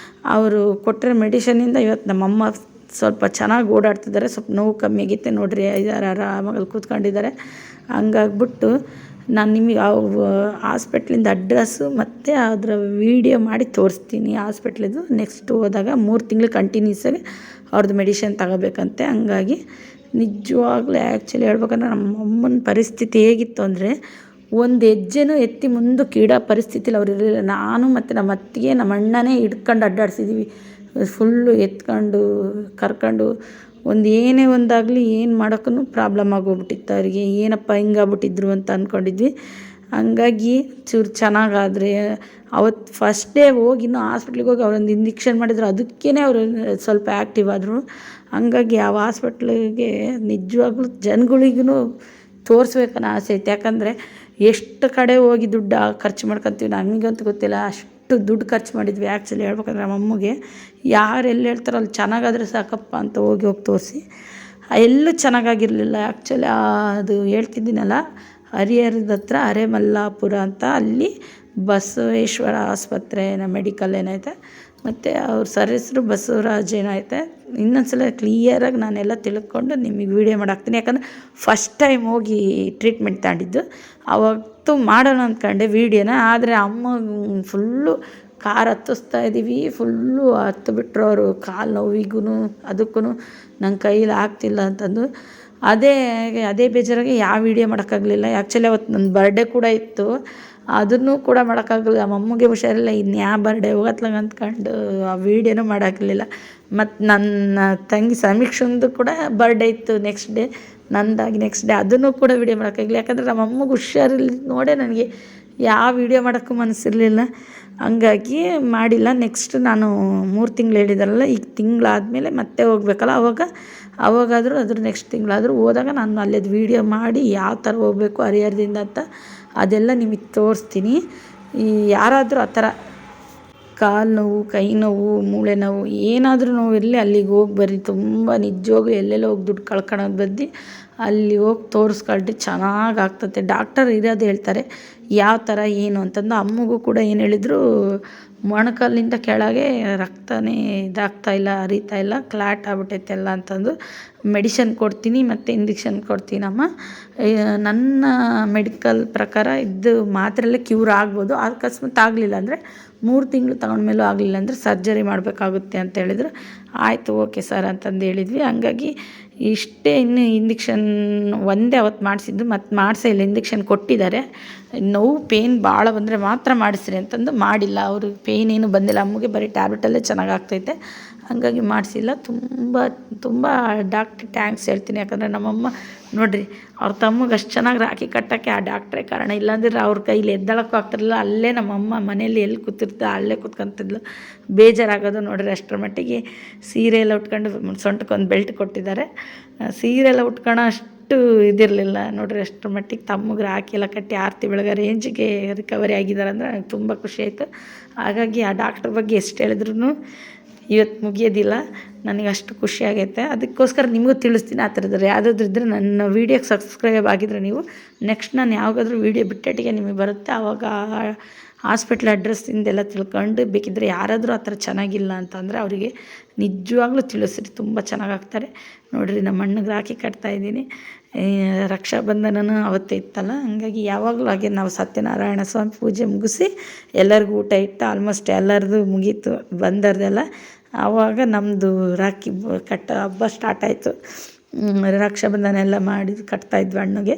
ಅವರು ಕೊಟ್ಟರೆ ಮೆಡಿಷನಿಂದ ಇವತ್ತು ನಮ್ಮಮ್ಮ ಸ್ವಲ್ಪ ಚೆನ್ನಾಗಿ ಓಡಾಡ್ತಿದ್ದಾರೆ. ಸ್ವಲ್ಪ ನೋವು ಕಮ್ಮಿ ಆಗೈತೆ ನೋಡ್ರಿ, ಆರಾಮಾಗಿ ಕೂತ್ಕೊಂಡಿದ್ದಾರೆ. ಹಂಗಾಗ್ಬಿಟ್ಟು ನಾನು ನಿಮಗೆ ಹಾಸ್ಪಿಟ್ಲಿಂದ ಅಡ್ರೆಸ್ಸು ಮತ್ತು ಅದರ ವೀಡಿಯೋ ಮಾಡಿ ತೋರಿಸ್ತೀನಿ ಹಾಸ್ಪಿಟ್ಲಿದ್ದು. ನೆಕ್ಸ್ಟ್ ಹೋದಾಗ 3 ತಿಂಗಳು ಕಂಟಿನ್ಯೂಸಾಗಿ ಅವ್ರದ್ದು ಮೆಡಿಷನ್ ತಗೋಬೇಕಂತೆ. ಹಂಗಾಗಿ ನಿಜವಾಗ್ಲೂ ಆ್ಯಕ್ಚುಲಿ ಹೇಳ್ಬೇಕಂದ್ರೆ ನಮ್ಮ ಅಮ್ಮನ ಪರಿಸ್ಥಿತಿ ಹೇಗಿತ್ತು ಅಂದರೆ, ಒಂದು ಹೆಜ್ಜೆನೂ ಎತ್ತಿ ಮುಂದಕ್ಕೆ ಇಡೋ ಪರಿಸ್ಥಿತಿಲಿ ಅವ್ರು ಇರಲಿಲ್ಲ. ನಾನು ಮತ್ತು ನಮ್ಮ ಅತ್ತಿಗೆ ನಮ್ಮ ಅಣ್ಣನೇ ಹಿಡ್ಕೊಂಡು ಅಡ್ಡಾಡ್ಸಿದ್ದೀವಿ. ಫುಲ್ಲು ಎತ್ಕೊಂಡು ಕರ್ಕೊಂಡು ಏನೇ ಒಂದಾಗಲಿ ಏನು ಮಾಡೋಕ್ಕೂ ಪ್ರಾಬ್ಲಮ್ ಆಗೋಗ್ಬಿಟ್ಟಿತ್ತು ಅವರಿಗೆ. ಏನಪ್ಪ ಹಿಂಗಾಗ್ಬಿಟ್ಟಿದ್ರು ಅಂತ ಅಂದ್ಕೊಂಡಿದ್ವಿ. ಹಂಗಾಗಿ ಚೂರು ಚೆನ್ನಾಗಾದರೆ ಅವತ್ತು ಫಸ್ಟ್ ಡೇ ಹೋಗಿ ಇನ್ನೂ ಹಾಸ್ಪಿಟ್ಲಿಗೆ ಹೋಗಿ ಅವರೊಂದು ಇಂಜೆಕ್ಷನ್ ಮಾಡಿದ್ರು, ಅದಕ್ಕೇ ಅವರು ಸ್ವಲ್ಪ ಆ್ಯಕ್ಟಿವ್ ಆದರು. ಹಂಗಾಗಿ ಯಾವ ಹಾಸ್ಪಿಟ್ಲಿಗೆ ನಿಜವಾಗ್ಲೂ ಜನಗಳಿಗೂ ತೋರಿಸ್ಬೇಕನ್ನೋ ಆಸೆ ಐತೆ. ಯಾಕಂದರೆ ಎಷ್ಟು ಕಡೆ ಹೋಗಿ ದುಡ್ಡು ಖರ್ಚು ಮಾಡ್ಕೊತೀವಿ, ನಮಗಂತೂ ಗೊತ್ತಿಲ್ಲ. ಅಷ್ಟು ದುಡ್ಡು ಖರ್ಚು ಮಾಡಿದ್ವಿ ಆ್ಯಕ್ಚುಲಿ ಹೇಳ್ಬೇಕಂದ್ರೆ. ನಮ್ಮ ಅಮ್ಮಗೆ ಯಾರು ಎಲ್ಲಿ ಹೇಳ್ತಾರೋ ಅಲ್ಲಿ ಚೆನ್ನಾಗಾದರೆ ಸಾಕಪ್ಪ ಅಂತ ಹೋಗಿ ತೋರಿಸಿ ಎಲ್ಲೂ ಚೆನ್ನಾಗಾಗಿರಲಿಲ್ಲ. ಆ್ಯಕ್ಚುಲಿ ಅದು ಹೇಳ್ತಿದ್ದೀನಲ್ಲ, ಹರಿಹರದ ಹತ್ರ ಅರೆಮಲ್ಲಾಪುರ ಅಂತ, ಅಲ್ಲಿ ಬಸವೇಶ್ವರ ಆಸ್ಪತ್ರೆ ಮೆಡಿಕಲ್ ಏನೈತೆ, ಮತ್ತು ಅವ್ರ ಸರ್ ಹೆಸರು ಬಸವರಾಜ್ ಏನೈತೆ. ಇನ್ನೊಂದು ಸಲ ಕ್ಲಿಯರಾಗಿ ನಾನೆಲ್ಲ ತಿಳ್ಕೊಂಡು ನಿಮಗೆ ವೀಡಿಯೋ ಮಾಡಾಕ್ತೀನಿ. ಯಾಕಂದರೆ ಫಸ್ಟ್ ಟೈಮ್ ಹೋಗಿ ಟ್ರೀಟ್ಮೆಂಟ್ ತಗೊಂಡಿದ್ದು. ಅವತ್ತು ಮಾಡೋಣ ಅಂದ್ಕೊಂಡೆ ವೀಡಿಯೋನ, ಆದರೆ ಅಮ್ಮ ಫುಲ್ಲು ಕಾರ್ ಹತ್ತಿಸ್ತಾ ಇದ್ದೀವಿ, ಫುಲ್ಲು ಹತ್ತು ಬಿಟ್ಟರು ಅವರು. ಕಾಲು ನೋವಿಗೂ ಅದಕ್ಕೂ ನನ್ನ ಕೈಲಿ ಆಗ್ತಿಲ್ಲ ಅಂತಂದು ಅದೇ ಬೇಜಾರಾಗಿ ಯಾವ ವೀಡಿಯೋ ಮಾಡೋಕ್ಕಾಗಲಿಲ್ಲ. ಆ್ಯಕ್ಚುಲಿ ಅವತ್ತು ನನ್ನ ಬರ್ಡೇ ಕೂಡ ಇತ್ತು, ಅದನ್ನು ಕೂಡ ಮಾಡೋಕ್ಕಾಗಲಿಲ್ಲ. ನಮ್ಮ ಅಮ್ಮಗೆ ಹುಷಾರಿಲ್ಲ, ಇನ್ಯಾವ ಬರ್ಡೇ ಹೋಗತ್ಲಾಗ ಅಂದ್ಕೊಂಡು ಆ ವೀಡಿಯೋನೂ ಮಾಡೋಕ್ಕಿರಲಿಲ್ಲ. ಮತ್ತು ನನ್ನ ತಂಗಿ ಸಮೀಕ್ಷಂದು ಕೂಡ ಬರ್ಡೇ ಇತ್ತು ನೆಕ್ಸ್ಟ್ ಡೇ, ನಂದಾಗಿ ನೆಕ್ಸ್ಟ್ ಡೇ, ಅದನ್ನು ಕೂಡ ವೀಡಿಯೋ ಮಾಡೋಕ್ಕಾಗಲಿಲ್ಲ. ಯಾಕಂದರೆ ನಮ್ಮ ಅಮ್ಮಗೆ ಹುಷಾರಿಲ್ಲ ನೋಡೇ ನನಗೆ ಯಾವ ವೀಡಿಯೋ ಮಾಡೋಕ್ಕೂ ಮನಸ್ಸಿರಲಿಲ್ಲ. ಹಂಗಾಗಿ ಮಾಡಿಲ್ಲ. ನೆಕ್ಸ್ಟ್ ನಾನು 3 ತಿಂಗಳು ಹೇಳಿದಾರಲ್ಲ, ಈಗ ತಿಂಗಳಾದಮೇಲೆ ಮತ್ತೆ ಹೋಗ್ಬೇಕಲ್ಲ, ಅವಾಗಾದರೂ ಅದ್ರ ನೆಕ್ಸ್ಟ್ ತಿಂಗಳಾದರೂ ಹೋದಾಗ ನಾನು ಅಲ್ಲಿದ್ದು ವೀಡಿಯೋ ಮಾಡಿ ಯಾವ ಥರ ಹೋಗಬೇಕು ಹರಿಹರದಿಂದ ಅಂತ ಅದೆಲ್ಲ ನಿಮಗೆ ತೋರಿಸ್ತೀನಿ. ಯಾರಾದರೂ ಆ ಥರ ಕಾಲು ನೋವು, ಕೈ ನೋವು, ಮೂಳೆ ನೋವು, ಏನಾದರೂ ನೋವಿರಲಿ ಅಲ್ಲಿಗೆ ಹೋಗಿ ಬರ್ರಿ. ತುಂಬ ನಿಜವಾಗ್ಲೂ ಎಲ್ಲೆಲ್ಲೋ ಹೋಗಿ ದುಡ್ಡು ಕಳ್ಕೊಳೋದು ಬದ್ದಿ ಅಲ್ಲಿ ಹೋಗಿ ತೋರಿಸ್ಕೊಳ್ರಿ, ಚೆನ್ನಾಗಾಗ್ತದೆ. ಡಾಕ್ಟರ್ ಇರೋದು ಹೇಳ್ತಾರೆ ಯಾವ ಥರ ಏನು ಅಂತಂದು. ಅಮ್ಮಗೂ ಕೂಡ ಏನು ಹೇಳಿದರು, ಮೊಣಕಾಲಿಂದ ಕೆಳಗೆ ರಕ್ತನೇ ಇದಾಗ್ತಾಯಿಲ್ಲ, ಹರಿತಾಯಿಲ್ಲ, ಕ್ಲಾಟ್ ಆಗ್ಬಿಟ್ಟೈತೆ ಎಲ್ಲ ಅಂತಂದು. ಮೆಡಿಷನ್ ಕೊಡ್ತೀನಿ ಮತ್ತು ಇಂಜೆಕ್ಷನ್ ಕೊಡ್ತೀನಮ್ಮ. ನನ್ನ ಮೆಡಿಕಲ್ ಪ್ರಕಾರ ಇದು ಮಾತ್ರೆಲ್ಲೇ ಕ್ಯೂರ್ ಆಗ್ಬೋದು. ಅಕಸ್ಮಾತ್ ಆಗಲಿಲ್ಲ ಅಂದರೆ 3 ತಿಂಗಳು ತಗೊಂಡ್ಮೇಲೂ ಆಗಲಿಲ್ಲ ಅಂದರೆ ಸರ್ಜರಿ ಮಾಡಬೇಕಾಗುತ್ತೆ ಅಂತ ಹೇಳಿದ್ರು. ಆಯಿತು ಓಕೆ ಸರ್ ಅಂತಂದು ಹೇಳಿದ್ವಿ. ಹಂಗಾಗಿ ಇಷ್ಟೇ. ಇನ್ನು ಇಂಜೆಕ್ಷನ್ ಒಂದೇ ಅವತ್ತು ಮಾಡಿಸಿದ್ದು, ಮತ್ತು ಮಾಡಿಸೇ ಇಲ್ಲ. ಇಂಜೆಕ್ಷನ್ ಕೊಟ್ಟಿದ್ದಾರೆ, ನೋವು ಪೇಯ್ನ್ ಭಾಳ ಬಂದರೆ ಮಾತ್ರ ಮಾಡಿಸ್ರಿ ಅಂತಂದು ಮಾಡಿಲ್ಲ. ಅವರು ಪೇಯ್ನ್ ಏನು ಬಂದಿಲ್ಲ, ಅಮ್ಮಗೆ ಬರೀ ಟ್ಯಾಬ್ಲೆಟಲ್ಲೇ ಚೆನ್ನಾಗಾಗ್ತೈತೆ. ಹಂಗಾಗಿ ಮಾಡಿಸಿಲ್ಲ. ತುಂಬ ಡಾಕ್ಟ್ರಿಗೆ ಥ್ಯಾಂಕ್ಸ್ ಹೇಳ್ತೀನಿ. ಯಾಕಂದರೆ ನಮ್ಮಮ್ಮ ನೋಡಿರಿ, ಅವ್ರ ತಮ್ಮಗೆ ಅಷ್ಟು ಚೆನ್ನಾಗಿ ರಾಖಿ ಕಟ್ಟೋಕ್ಕೆ ಆ ಡಾಕ್ಟ್ರೇ ಕಾರಣ. ಇಲ್ಲಾಂದ್ರೆ ಅವ್ರ ಕೈಲಿ ಎದ್ದಳಕ್ಕೂ ಆಗ್ತಿರಲಿಲ್ಲ. ಅಲ್ಲೇ ನಮ್ಮಮ್ಮ ಮನೇಲಿ ಎಲ್ಲಿ ಕೂತಿರ್ತಾ ಅಲ್ಲೇ ಕೂತ್ಕೊಂತಿದ್ಲು. ಬೇಜಾರಾಗೋದು ನೋಡಿರಿ ಅಷ್ಟರ ಮಟ್ಟಿಗೆ. ಸೀರೆ ಎಲ್ಲ ಉಟ್ಕೊಂಡು ಸೊಂಟಕ್ಕೊಂದು ಬೆಲ್ಟ್ ಕೊಟ್ಟಿದ್ದಾರೆ. ಸೀರೆ ಎಲ್ಲ ಉಟ್ಕೊಳ್ಳೋ ಅಷ್ಟು ಇದಿರಲಿಲ್ಲ ನೋಡಿರಿ. ಅಷ್ಟರ ಮಟ್ಟಿಗೆ ತಮ್ಮಗೆ ರಾಖಿ ಎಲ್ಲ ಕಟ್ಟಿ ಆರತಿ ಬೆಳಗೋ ರೇಂಜಿಗೆ ರಿಕವರಿ ಆಗಿದ್ದಾರೆ ಅಂದರೆ ನನಗೆ ತುಂಬ ಖುಷಿ ಆಯಿತು. ಹಾಗಾಗಿ ಆ ಡಾಕ್ಟ್ರ್ ಬಗ್ಗೆ ಎಷ್ಟು ಹೇಳಿದ್ರು ಇವತ್ತು ಮುಗಿಯೋದಿಲ್ಲ. ನನಗೆ ಅಷ್ಟು ಖುಷಿ ಆಗೈತೆ. ಅದಕ್ಕೋಸ್ಕರ ನಿಮಗೂ ತಿಳಿಸ್ತೀನಿ. ಆ ಥರದ್ದು ಯಾವುದಾದ್ರೂ ಇದ್ದರೆ ನನ್ನ ವೀಡಿಯೋಗೆ ಸಬ್ಸ್ಕ್ರೈಬ್ ಆಗಿದ್ರೆ ನೀವು ನೆಕ್ಸ್ಟ್ ನಾನು ಯಾವಾಗಾದ್ರೂ ವೀಡಿಯೋ ಬಿಟ್ಟಟ್ಟಿಗೆ ನಿಮಗೆ ಬರುತ್ತೆ. ಆವಾಗ ಹಾಸ್ಪಿಟ್ಲ್ ಅಡ್ರೆಸ್ಸಿಂದೆಲ್ಲ ತಿಳ್ಕೊಂಡು, ಬೇಕಿದ್ದರೆ ಯಾರಾದರೂ ಆ ಥರ ಚೆನ್ನಾಗಿಲ್ಲ ಅಂತಂದರೆ ಅವರಿಗೆ ನಿಜವಾಗ್ಲೂ ತಿಳಿಸ್ರಿ, ತುಂಬ ಚೆನ್ನಾಗಾಗ್ತಾರೆ. ನೋಡಿರಿ, ನಮ್ಮ ಅಣ್ಣಗೆ ರಾಖಿ ಕಟ್ತಾಯಿದ್ದೀನಿ. ರಕ್ಷಾಬಂಧನನೂ ಅವತ್ತೇ ಇತ್ತಲ್ಲ, ಹಂಗಾಗಿ ಯಾವಾಗಲೂ ಹಾಗೆ ನಾವು ಸತ್ಯನಾರಾಯಣ ಸ್ವಾಮಿ ಪೂಜೆ ಮುಗಿಸಿ ಎಲ್ಲರಿಗೂ ಊಟ ಇಟ್ಟು ಆಲ್ಮೋಸ್ಟ್ ಎಲ್ಲರದು ಮುಗೀತು ಬಂದವ್ರದ್ದೆಲ್ಲ. ಆವಾಗ ನಮ್ಮದು ರಾಖಿ ಕಟ್ಟೋ ಹಬ್ಬ ಸ್ಟಾರ್ಟ್ ಆಯಿತು. ರಕ್ಷಾಬಂಧನ ಎಲ್ಲ ಮಾಡಿ ಕಟ್ತಾಯಿದ್ವಿ ಅಣ್ಣಗೆ.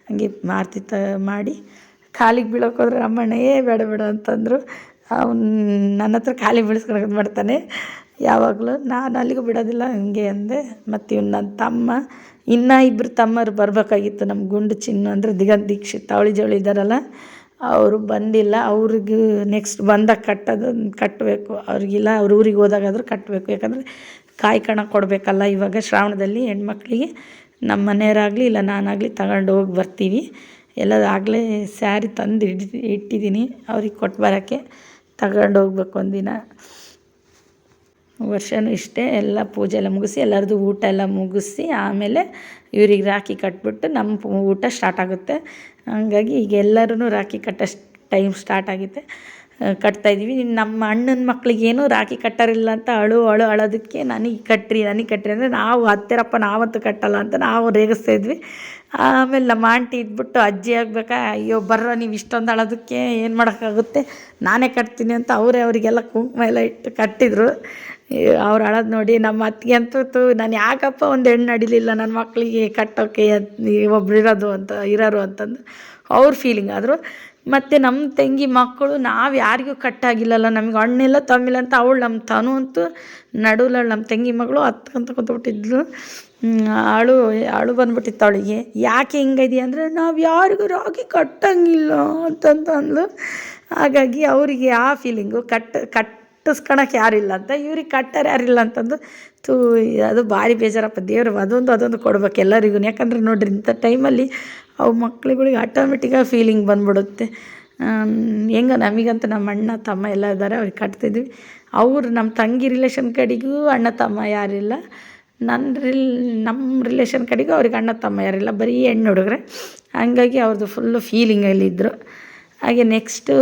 ಹಂಗೆ ಆರತಿ ಮಾಡಿ ಕಾಲಿಗೆ ಬೀಳೋಕೆ ಹೋದ್ರೆ ಅಮ್ಮಣ್ಣ ಬೇಡ ಬೇಡ ಅಂತಂದರು. ಅವ್ನು ನನ್ನ ಹತ್ರ ಕಾಲಿಗೆ ಬೀಳಿಸ್ಕೊಂಡು ಮಾಡ್ತಾನೆ ಯಾವಾಗಲೂ. ನಾನು ಅಲ್ಲಿಗೂ ಬಿಡೋದಿಲ್ಲ ಹಂಗೆ ಅಂದೆ. ಮತ್ತು ಇವ್ನು ನನ್ನ ತಮ್ಮ, ಇನ್ನೂ ಇಬ್ಬರು ತಮ್ಮರು ಬರಬೇಕಾಗಿತ್ತು. ನಮ್ಮ ಗುಂಡು ಚಿನ್ನು ಅಂದರೆ ದಿಗಂತ್ ದೀಕ್ಷಿತ್ ಅವಳಿ ಜವಳಿ ಇದ್ದಾರಲ್ಲ, ಅವರು ಬಂದಿಲ್ಲ. ಅವ್ರಿಗೆ ನೆಕ್ಸ್ಟ್ ಬಂದಾಗ ಕಟ್ಟಬೇಕು. ಅವ್ರಿಗಿಲ್ಲ, ಅವ್ರ ಊರಿಗೆ ಹೋದಾಗಾದರೂ ಕಟ್ಟಬೇಕು. ಯಾಕಂದರೆ ಕಾಯ್ಕಣ ಕೊಡಬೇಕಲ್ಲ ಇವಾಗ ಶ್ರಾವಣದಲ್ಲಿ ಹೆಣ್ಮಕ್ಳಿಗೆ. ನಮ್ಮ ಮನೆಯವರಾಗಲಿ ಇಲ್ಲ ನಾನಾಗಲಿ ತಗೊಂಡು ಹೋಗಿ ಬರ್ತೀವಿ. ಎಲ್ಲ ಆಗಲೇ ಸ್ಯಾರಿ ತಂದು ಇಟ್ಟಿದ್ದೀನಿ ಅವ್ರಿಗೆ ಕೊಟ್ಟು ಬರೋಕ್ಕೆ. ತಗೊಂಡು ಹೋಗ್ಬೇಕು ಒಂದಿನ. ವರ್ಷವೂ ಇಷ್ಟೇ, ಎಲ್ಲ ಪೂಜೆ ಎಲ್ಲ ಮುಗಿಸಿ ಎಲ್ಲರದ್ದು ಊಟ ಎಲ್ಲ ಮುಗಿಸಿ ಆಮೇಲೆ ಇವ್ರಿಗೆ ರಾಖಿ ಕಟ್ಬಿಟ್ಟು ನಮ್ಮ ಊಟ ಸ್ಟಾರ್ಟ್ ಆಗುತ್ತೆ. ಹಂಗಾಗಿ ಈಗ ಎಲ್ಲರೂ ರಾಖಿ ಕಟ್ಟೋ ಟೈಮ್ ಸ್ಟಾರ್ಟ್ ಆಗಿದೆ. ಕಟ್ತಾಯಿದ್ದೀವಿ. ನಮ್ಮ ಅಣ್ಣನ ಮಕ್ಳಿಗೇನು ರಾಖಿ ಕಟ್ಟೋರಿಲ್ಲ ಅಂತ ಅಳೋದಕ್ಕೆ ನನಗೆ ಕಟ್ಟಿರಿ ಅಂದರೆ ನಾವು ಅತ್ತೆರಪ್ಪ ನಾವಂತೂ ಕಟ್ಟಲ್ಲ ಅಂತ ನಾವು ರೇಗಿಸ್ತಾಯಿದ್ವಿ. ಆಮೇಲೆ ನಮ್ಮ ಆಂಟಿ ಇದ್ಬಿಟ್ಟು ಅಜ್ಜಿ ಆಗಬೇಕಾ, ಅಯ್ಯೋ ಬರ್ರೋ ನೀವು ಇಷ್ಟೊಂದು ಅಳೋದಕ್ಕೆ ಏನು ಮಾಡೋಕ್ಕಾಗುತ್ತೆ, ನಾನೇ ಕಟ್ತೀನಿ ಅಂತ ಅವರಿಗೆಲ್ಲ ಕುಂಕುಮ ಎಲ್ಲ ಇಟ್ಟು ಕಟ್ಟಿದ್ರು. ಅವ್ರು ಅಳೋದು ನೋಡಿ ನಮ್ಮ ಅತ್ತಿಗೆ ಅಂತೂ ನಾನು ಯಾಕಪ್ಪ ಒಂದು ಹೆಣ್ಣು ನಡಿಲಿಲ್ಲ ನನ್ನ ಮಕ್ಕಳಿಗೆ ಕಟ್ಟೋಕ್ಕೆ, ಒಬ್ರು ಇರೋರು ಅಂತಂದು ಅವ್ರ ಫೀಲಿಂಗ್ ಆದರು. ಮತ್ತು ನಮ್ಮ ತಂಗಿ ಮಕ್ಕಳು ನಾವು ಯಾರಿಗೂ ಕಟ್ಟಾಗಿಲ್ಲಲ್ಲ, ನಮಗೆ ಹಣ್ಣಿಲ್ಲ ತಮ್ಮಿಲ್ಲ ಅಂತ ಅವಳು ನಮ್ಮ ತನು ಅಂತೂ ನಡುವಲ್ಲಿ ನಮ್ಮ ತಂಗಿ ಮಗಳು ಹತ್ಕೊಂತ ಕೂತ್ಬಿಟ್ಟಿದ್ಲು. ಅಳು ಬಂದ್ಬಿಟ್ಟಿತ್ತು ಅವಳಿಗೆ. ಯಾಕೆ ಹಿಂಗೈದಿ ಅಂದರೆ ನಾವು ಯಾರಿಗೂ ರಾಖಿ ಕಟ್ಟಂಗಿಲ್ಲ ಅಂತಂತ ಅಂದ್ಲು. ಹಾಗಾಗಿ ಅವರಿಗೆ ಆ ಫೀಲಿಂಗು ಕಟ್ಟಿಸ್ಕೊಳಕ್ಕೆ ಯಾರಿಲ್ಲ ಅಂತ, ಇವ್ರಿಗೆ ಕಟ್ಟೋರು ಯಾರಿಲ್ಲ ಅಂತಂದು ಅದು ಭಾರಿ ಬೇಜಾರಪ್ಪ. ದೇವರು ಅದೊಂದು ಕೊಡ್ಬೇಕು ಎಲ್ಲರಿಗೂ. ಯಾಕಂದ್ರೆ ನೋಡ್ರಿ ಇಂಥ ಟೈಮಲ್ಲಿ ಅವು ಮಕ್ಳುಗಳಿಗೆ ಆಟೋಮೆಟಿಕ್ಕಾಗಿ ಫೀಲಿಂಗ್ ಬಂದ್ಬಿಡುತ್ತೆ. ಹೆಂಗೆ ನಮಗಂತೂ ನಮ್ಮ ಅಣ್ಣ ತಮ್ಮ ಎಲ್ಲ ಇದ್ದಾರೆ, ಅವ್ರಿಗೆ ಕಟ್ತಿದ್ವಿ. ಅವರು ನಮ್ಮ ತಂಗಿ ರಿಲೇಷನ್ ಕಡೆಗೂ ಅಣ್ಣ ತಮ್ಮ ಯಾರಿಲ್ಲ, ನಮ್ಮ ರಿಲೇಷನ್ ಕಡೆಗೂ ಅವ್ರಿಗೆ ಅಣ್ಣ ತಮ್ಮ ಯಾರಿಲ್ಲ, ಬರೀ ಹೆಣ್ಣು ಹುಡುಗ್ರೆ. ಹಂಗಾಗಿ ಅವ್ರದ್ದು ಫುಲ್ಲು ಫೀಲಿಂಗಲ್ಲಿದ್ದರು. ಹಾಗೆ ನೆಕ್ಸ್ಟು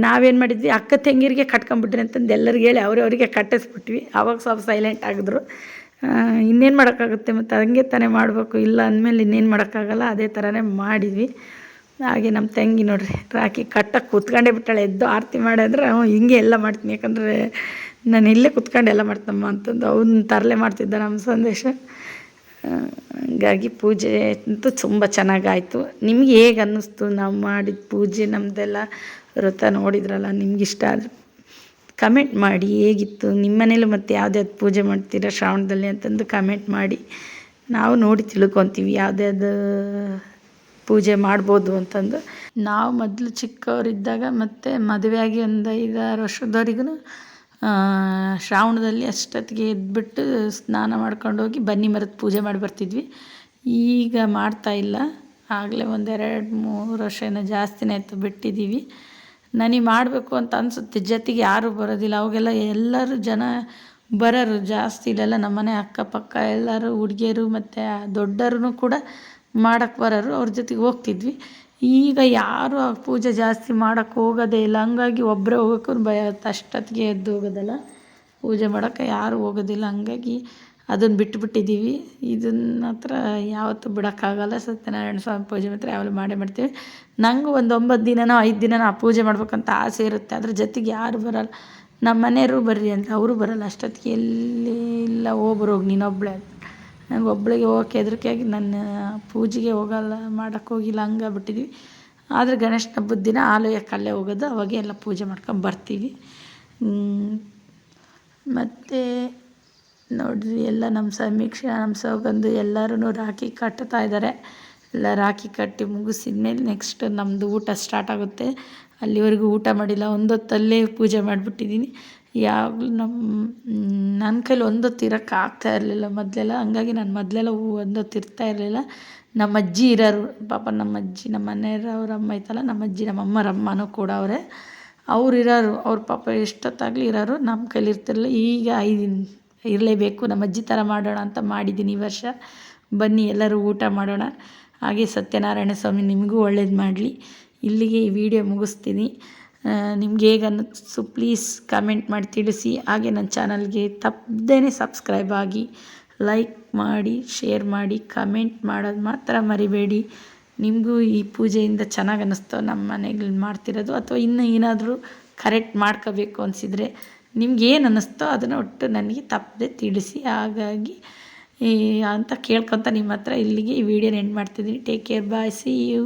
ನಾವೇನು ಮಾಡಿದ್ವಿ, ಅಕ್ಕ ತಂಗಿರಿಗೆ ಕಟ್ಕೊಂಬಿಟ್ರಿ ಅಂತಂದು ಎಲ್ಲರಿಗೆ ಹೇಳಿ ಅವರಿಗೆ ಕಟ್ಟಿಸ್ಬಿಟ್ವಿ. ಆವಾಗ ಸ್ವಲ್ಪ ಸೈಲೆಂಟ್ ಆಗಿದ್ರು. ಇನ್ನೇನು ಮಾಡೋಕ್ಕಾಗುತ್ತೆ, ಮತ್ತು ಹಂಗೆ ತಾನೇ ಮಾಡಬೇಕು, ಇಲ್ಲ ಅಂದಮೇಲೆ ಇನ್ನೇನು ಮಾಡೋಕ್ಕಾಗಲ್ಲ. ಅದೇ ಥರನೇ ಮಾಡಿದ್ವಿ. ಹಾಗೆ ನಮ್ಮ ತಂಗಿ ನೋಡ್ರಿ ರಾಖಿ ಕಟ್ಟಕ್ಕೆ ಕೂತ್ಕೊಂಡೇ ಬಿಟ್ಟಾಳೆ. ಎದ್ದು ಆರತಿ ಮಾಡಿ ಅಂದರೆ ಹಿಂಗೆ ಎಲ್ಲ ಮಾಡ್ತೀನಿ, ಯಾಕಂದರೆ ನಾನು ಇಲ್ಲೇ ಕೂತ್ಕೊಂಡು ಎಲ್ಲ ಮಾಡ್ತಮ್ಮ ಅಂತಂದು ಅವನ್ನ ತರಲೆ ಮಾಡ್ತಿದ್ದ ನಮ್ಮ ಸಂದೇಶ. ಹಂಗಾಗಿ ಪೂಜೆ ಅಂತೂ ತುಂಬ ಚೆನ್ನಾಗಾಯಿತು. ನಿಮ್ಗೆ ಹೇಗೆ ಅನ್ನಿಸ್ತು ನಾವು ಮಾಡಿದ ಪೂಜೆ, ನಮ್ಮದೆಲ್ಲ ವ್ರತ ನೋಡಿದ್ರಲ್ಲ, ನಿಮ್ಗಿಷ್ಟ ಆದರೆ ಕಮೆಂಟ್ ಮಾಡಿ ಹೇಗಿತ್ತು ನಿಮ್ಮ ಮನೇಲಿ, ಮತ್ತು ಯಾವ್ದ್ಯಾವ್ದು ಪೂಜೆ ಮಾಡ್ತೀರಾ ಶ್ರಾವಣದಲ್ಲಿ ಅಂತಂದು ಕಮೆಂಟ್ ಮಾಡಿ. ನಾವು ನೋಡಿ ತಿಳ್ಕೊತೀವಿ ಯಾವ್ದ್ಯಾವ್ದು ಪೂಜೆ ಮಾಡ್ಬೋದು ಅಂತಂದು. ನಾವು ಮೊದಲು ಚಿಕ್ಕವರಿದ್ದಾಗ ಮತ್ತು ಮದುವೆಯಾಗಿ ಒಂದು 5-6 ವರ್ಷದವರೆಗೂ ಶ್ರಾವಣದಲ್ಲಿ ಅಷ್ಟೊತ್ತಿಗೆ ಎದ್ಬಿಟ್ಟು ಸ್ನಾನ ಮಾಡ್ಕೊಂಡು ಹೋಗಿ ಬನ್ನಿ ಮರದ ಪೂಜೆ ಮಾಡಿ ಬರ್ತಿದ್ವಿ. ಈಗ ಮಾಡ್ತಾಯಿಲ್ಲ, ಆಗಲೇ 1-2-3 ವರ್ಷ ಏನೋ ಜಾಸ್ತಿನೇ ಆಯಿತು ಬಿಟ್ಟಿದ್ದೀವಿ. ನನಗೆ ಮಾಡಬೇಕು ಅಂತ ಅನಿಸುತ್ತೆ, ಜೊತೆಗೆ ಯಾರೂ ಬರೋದಿಲ್ಲ. ಅವಾಗೆಲ್ಲ ಎಲ್ಲರೂ ಜನ ಬರೋರು ಜಾಸ್ತಿ. ಇಲ್ಲೆಲ್ಲ ನಮ್ಮನೆ ಅಕ್ಕಪಕ್ಕ ಎಲ್ಲರೂ ಹುಡುಗಿಯರು ಮತ್ತು ದೊಡ್ಡರೂ ಕೂಡ ಮಾಡೋಕ್ಕೆ ಬರೋರು, ಅವ್ರ ಜೊತೆಗೆ ಹೋಗ್ತಿದ್ವಿ. ಈಗ ಯಾರು ಆ ಪೂಜೆ ಜಾಸ್ತಿ ಮಾಡೋಕ್ಕೆ ಹೋಗೋದೇ ಇಲ್ಲ. ಹಂಗಾಗಿ ಒಬ್ಬರೇ ಹೋಗೋಕ್ಕೂ ಭಯ ಆಗುತ್ತೆ, ಅಷ್ಟೊತ್ತಿಗೆ ಎದ್ದು ಹೋಗೋದಲ್ಲ, ಪೂಜೆ ಮಾಡೋಕ್ಕೆ ಯಾರೂ ಹೋಗೋದಿಲ್ಲ. ಹಂಗಾಗಿ ಅದನ್ನು ಬಿಟ್ಟುಬಿಟ್ಟಿದ್ದೀವಿ. ಇದನ್ನ ಹತ್ರ ಯಾವತ್ತೂ ಬಿಡೋಕ್ಕಾಗಲ್ಲ. ಸತ್ಯನಾರಾಯಣ ಸ್ವಾಮಿ ಪೂಜೆ ಮಾತ್ರ ಯಾವಾಗಲೂ ಮಾಡೇ ಮಾಡ್ತೀವಿ. ನನಗೂ ಒಂದು 9 ದಿನನೋ 5 ದಿನನೋ ಆ ಪೂಜೆ ಮಾಡ್ಬೇಕಂತ ಆಸೆ ಇರುತ್ತೆ. ಅದ್ರ ಜೊತೆಗೆ ಯಾರು ಬರೋಲ್ಲ. ನಮ್ಮ ಮನೆಯವರು ಬರ್ರಿ ಅಂತ ಅವರು ಬರೋಲ್ಲ. ಅಷ್ಟೊತ್ತಿಗೆ ಎಲ್ಲಿ ಇಲ್ಲ, ಹೋಗ್ಬರೋಗಿ ನೀನೊಬ್ಬಳೇ. ನಂಗೆ ಒಬ್ಬಳಿಗೆ ಹೋಗೋಕ್ಕೆ ಹೆದರಿಕೆಯಾಗಿ ನನ್ನ ಪೂಜೆಗೆ ಹೋಗಲ್ಲ, ಮಾಡೋಕ್ಕೆ ಹೋಗಿಲ್ಲ, ಹಂಗಾಗ್ಬಿಟ್ಟಿದ್ವಿ. ಆದರೆ ಗಣೇಶನ ಹಬ್ಬದ ದಿನ ಆಲಯಕ್ಕೆ ಅಲ್ಲೇ ಹೋಗೋದು, ಅವಾಗೆ ಎಲ್ಲ ಪೂಜೆ ಮಾಡ್ಕೊಂಡು ಬರ್ತೀವಿ. ಮತ್ತು ನೋಡಿರಿ ಎಲ್ಲ ನಮ್ಮ ಸಮೀಕ್ಷೆ, ನಮ್ಮ ಸೌಗಂಧು ಎಲ್ಲರೂ ರಾಖಿ ಕಟ್ತಾ ಇದ್ದಾರೆ. ಎಲ್ಲ ರಾಖಿ ಕಟ್ಟಿ ಮುಗಿಸಿದ್ಮೇಲೆ ನೆಕ್ಸ್ಟ್ ನಮ್ಮದು ಊಟ ಸ್ಟಾರ್ಟ್ ಆಗುತ್ತೆ. ಅಲ್ಲಿವರೆಗೂ ಊಟ ಮಾಡಿಲ್ಲ, ಒಂದೊತ್ತಲ್ಲೇ ಪೂಜೆ ಮಾಡಿಬಿಟ್ಟಿದ್ದೀನಿ. ಯಾವಾಗಲೂ ನನ್ನ ಕೈಲಿ ಒಂದೊತ್ತು ಇರೋಕ್ಕೆ ಆಗ್ತಾ ಇರಲಿಲ್ಲ ಮೊದಲೆಲ್ಲ. ಹಂಗಾಗಿ ನಾನು ಮೊದಲೆಲ್ಲ ಒಂದೊತ್ತು ಇರ್ತಾ ಇರಲಿಲ್ಲ. ನಮ್ಮ ಅಜ್ಜಿ ಇರೋರು, ಪಾಪ ನಮ್ಮ ಅಜ್ಜಿ, ನಮ್ಮ ಮನೆಯವ್ರ ಅವ್ರ ಅಮ್ಮ ಐತಲ್ಲ, ನಮ್ಮ ಅಜ್ಜಿ, ನಮ್ಮ ಅಮ್ಮರ ಅಮ್ಮನೂ ಕೂಡ ಅವರೇ, ಅವ್ರು ಇರೋರು. ಅವ್ರ ಪಾಪ ಎಷ್ಟೊತ್ತಾಗಲಿ ಇರೋರು, ನಮ್ಮ ಕೈಲಿ ಇರ್ತಿರಲಿಲ್ಲ. ಈಗ ಇರಲೇಬೇಕು, ನಮ್ಮ ಅಜ್ಜಿ ಥರ ಮಾಡೋಣ ಅಂತ ಮಾಡಿದ್ದೀನಿ ಈ ವರ್ಷ. ಬನ್ನಿ ಎಲ್ಲರೂ ಊಟ ಮಾಡೋಣ. ಹಾಗೆ ಸತ್ಯನಾರಾಯಣ ಸ್ವಾಮಿ ನಿಮಗೂ ಒಳ್ಳೇದು ಮಾಡಲಿ. ಇಲ್ಲಿಗೆ ಈ ವಿಡಿಯೋ ಮುಗಿಸ್ತೀನಿ. ನಿಮ್ಗೆ ಹೇಗೆ ಅನ್ನಿಸ್ತು ಪ್ಲೀಸ್ ಕಮೆಂಟ್ ಮಾಡಿ ತಿಳಿಸಿ. ಹಾಗೆ ನನ್ನ ಚಾನಲ್ಗೆ ತಪ್ಪದೇ ಸಬ್ಸ್ಕ್ರೈಬ್ ಆಗಿ, ಲೈಕ್ ಮಾಡಿ, ಶೇರ್ ಮಾಡಿ, ಕಮೆಂಟ್ ಮಾಡೋದು ಮಾತ್ರ ಮರಿಬೇಡಿ. ನಿಮಗೂ ಈ ಪೂಜೆಯಿಂದ ಚೆನ್ನಾಗಿ ಅನ್ನಿಸ್ತೋ ನಮ್ಮ ಮನೆಗಳಲ್ಲಿ ಮಾಡ್ತಿರೋದು, ಅಥವಾ ಇನ್ನೂ ಏನಾದರೂ ಕರೆಕ್ಟ್ ಮಾಡ್ಕೋಬೇಕು ಅನಿಸಿದರೆ ನಿಮ್ಗೇನು ಅನ್ನಿಸ್ತೋ ಅದನ್ನು ಒಟ್ಟು ನನಗೆ ತಪ್ಪದೆ ತಿಳಿಸಿ. ಹಾಗಾಗಿ ಅಂತ ಕೇಳ್ಕೊತ ನಿಮ್ಮ ಹತ್ರ ಇಲ್ಲಿಗೆ ಈ ವಿಡಿಯೋನ ಎಂಡ್ ಮಾಡ್ತಿದ್ದೀನಿ. Take care, bye, see you.